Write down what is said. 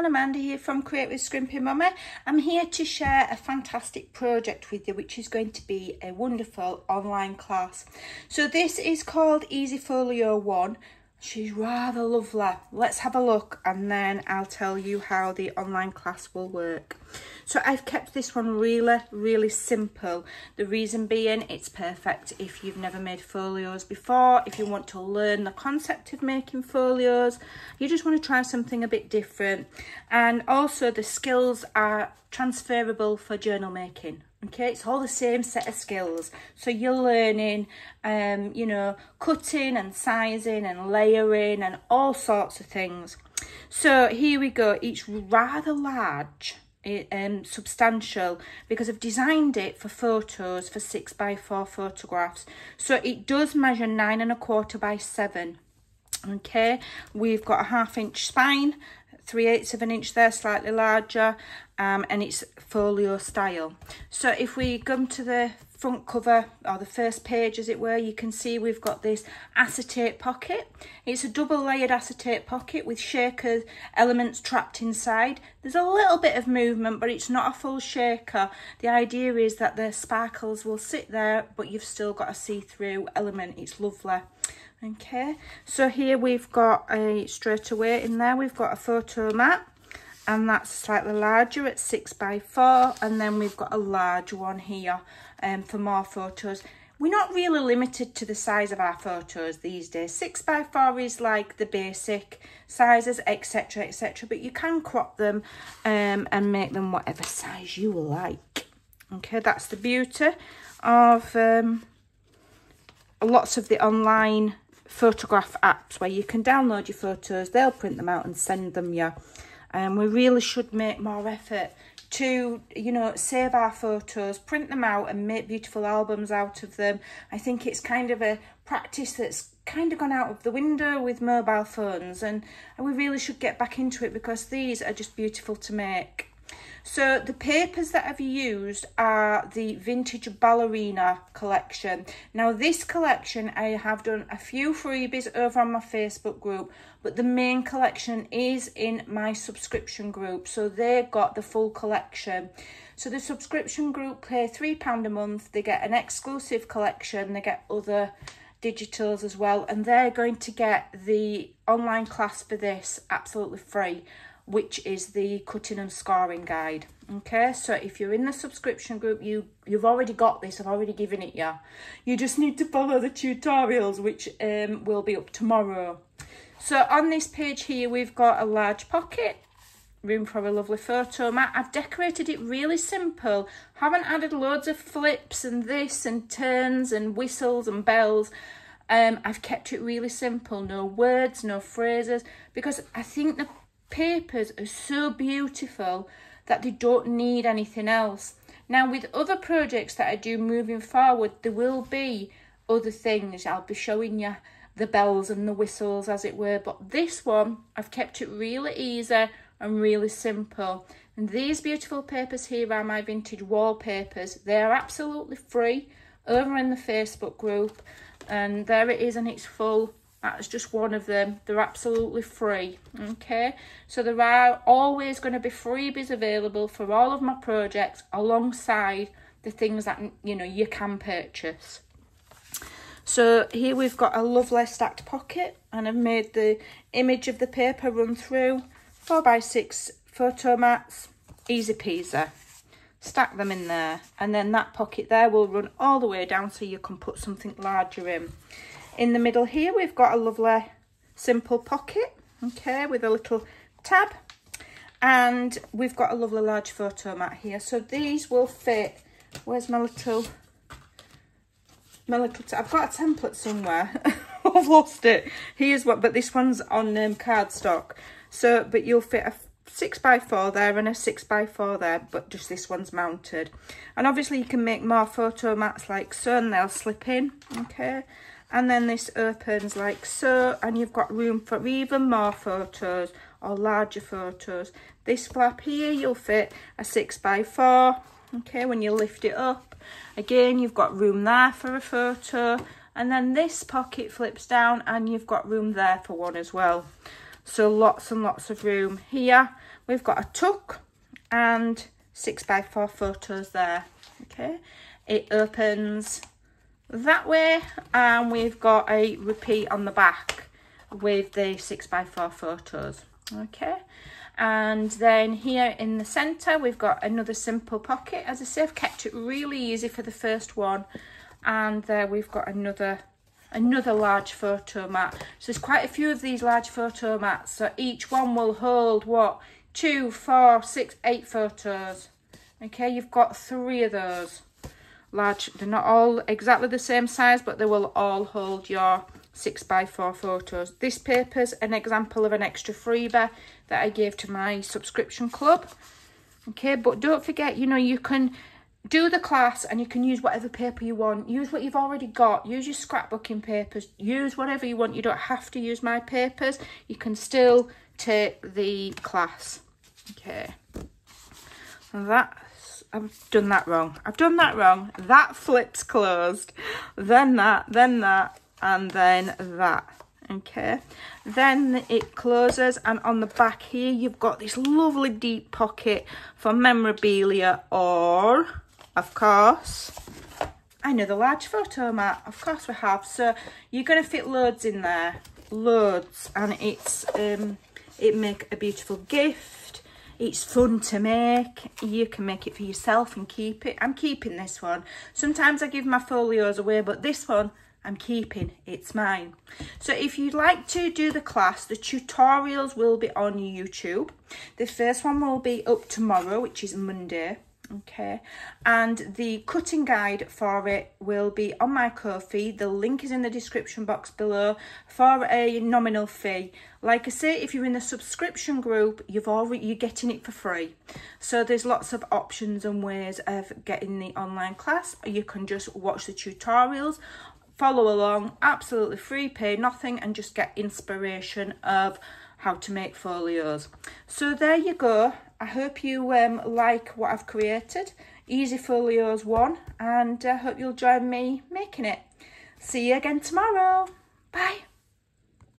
Amanda here from Create with Scrimping Mommy. I'm here to share a fantastic project with you, which is going to be a wonderful online class. So this is called Easy Folio 1. She's rather lovely. Let's have a look and then I'll tell you how the online class will work. So I've kept this one really simple. The reason being, it's perfect if you've never made folios before, if you want to learn the concept of making folios, you just want to try something a bit different. And also the skills are transferable for journal making. Okay, it's all the same set of skills. So you're learning, you know, cutting and sizing and layering and all sorts of things. So here we go. It's rather large, substantial, because I've designed it for photos, for 6x4 photographs. So it does measure 9 1/4 by 7. Okay, we've got a 1/2 inch spine, 3/8 of an inch there, slightly larger, and it's folio style. So if we come to the front cover, or the first page as it were, you can see we've got this acetate pocket. It's a double layered acetate pocket with shaker elements trapped inside. There's a little bit of movement, but it's not a full shaker. The idea is that the sparkles will sit there, but you've still got a see-through element. It's lovely. Okay, so here we've got straight away in there, we've got a photo mat, and that's slightly larger at 6x4, and then we've got a large one here for more photos. We're not really limited to the size of our photos these days. 6x4 is like the basic sizes, etc, etc, but you can crop them and make them whatever size you like. Okay, that's the beauty of lots of the online photograph apps where you can download your photos, they'll print them out and send them you. We really should make more effort to, you know, save our photos, print them out and make beautiful albums out of them. I think it's kind of a practice that's kind of gone out of the window with mobile phones, and we really should get back into it because these are just beautiful to make. So the papers that I've used are the Vintage Ballerina collection. Now this collection, I have done a few freebies over on my Facebook group, but the main collection is in my subscription group. So they got the full collection. So the subscription group pay £3 a month. They get an exclusive collection. They get other digitals as well. And they're going to get the online class for this absolutely free, which is the cutting and scoring guide. Okay, so if you're in the subscription group, you've already got this. I've already given it you. You just need to follow the tutorials, which will be up tomorrow. So on this page here, we've got a large pocket, room for a lovely photo mat. I've decorated it really simple. Haven't added loads of flips and this and turns and whistles and bells. I've kept it really simple. No words, no phrases, because I think the papers are so beautiful that they don't need anything else. Now with other projects that I do moving forward, there will be other things. I'll be showing you the bells and the whistles as it were, but this one I've kept it really easy and really simple. And these beautiful papers here are my vintage wallpapers. They are absolutely free over in the Facebook group, and there it is, and it's full. That's just one of them. They're absolutely free. Okay, so there are always going to be freebies available for all of my projects alongside the things that, you know, you can purchase. So here we've got a lovely stacked pocket, and I've made the image of the paper run through 4x6 photo mats, easy peasy. Stack them in there, and then that pocket there will run all the way down so you can put something larger in. In the middle here, we've got a lovely simple pocket, okay, with a little tab. And we've got a lovely large photo mat here. So these will fit, where's my little I've got a template somewhere. I've lost it. Here's what, but this one's on cardstock. So, but you'll fit a 6x4 there and a 6x4 there, but just this one's mounted. And obviously you can make more photo mats like so, and they'll slip in, okay. And then this opens like so, and you've got room for even more photos or larger photos. This flap here, you'll fit a 6x4, okay, when you lift it up. Again, you've got room there for a photo, and then this pocket flips down and you've got room there for one as well. So lots and lots of room here. we've got a tuck and 6x4 photos there. Okay, it opens that way, and we've got a repeat on the back with the 6x4 photos. Okay, and then here in the center we've got another simple pocket. As I say, I've kept it really easy for the first one, and there we've got another large photo mat. So there's quite a few of these large photo mats, so each one will hold what, 2, 4, 6, 8 photos. Okay, you've got 3 of those large. They're not all exactly the same size, but they will all hold your 6x4 photos. This paper's an example of an extra freebie that I gave to my subscription club. Okay, but don't forget, you know, you can do the class and you can use whatever paper you want. Use what you've already got. Use your scrapbooking papers. Use whatever you want. You don't have to use my papers. You can still take the class. Okay. I've done that wrong. That flip's closed. Then that, and then that. Okay. Then it closes, and on the back here, you've got this lovely deep pocket for memorabilia, or, of course, another large photo mat. Of course we have. So you're going to fit loads in there. Loads. And it make a beautiful gift. It's fun to make. You can make it for yourself and keep it. I'm keeping this one. Sometimes I give my folios away, but this one I'm keeping. It's mine. So if you'd like to do the class, the tutorials will be on YouTube. The first one will be up tomorrow, which is Monday. Okay, and the cutting guide for it will be on my Ko-fi. The link is in the description box below for a nominal fee. Like I say, if you're in the subscription group, you're getting it for free. So there's lots of options and ways of getting the online class. You can just watch the tutorials, follow along, absolutely free, pay nothing, and just get inspiration of how to make folios. So there you go. I hope you like what I've created. Easy Folios 1, and I hope you'll join me making it. See you again tomorrow. Bye.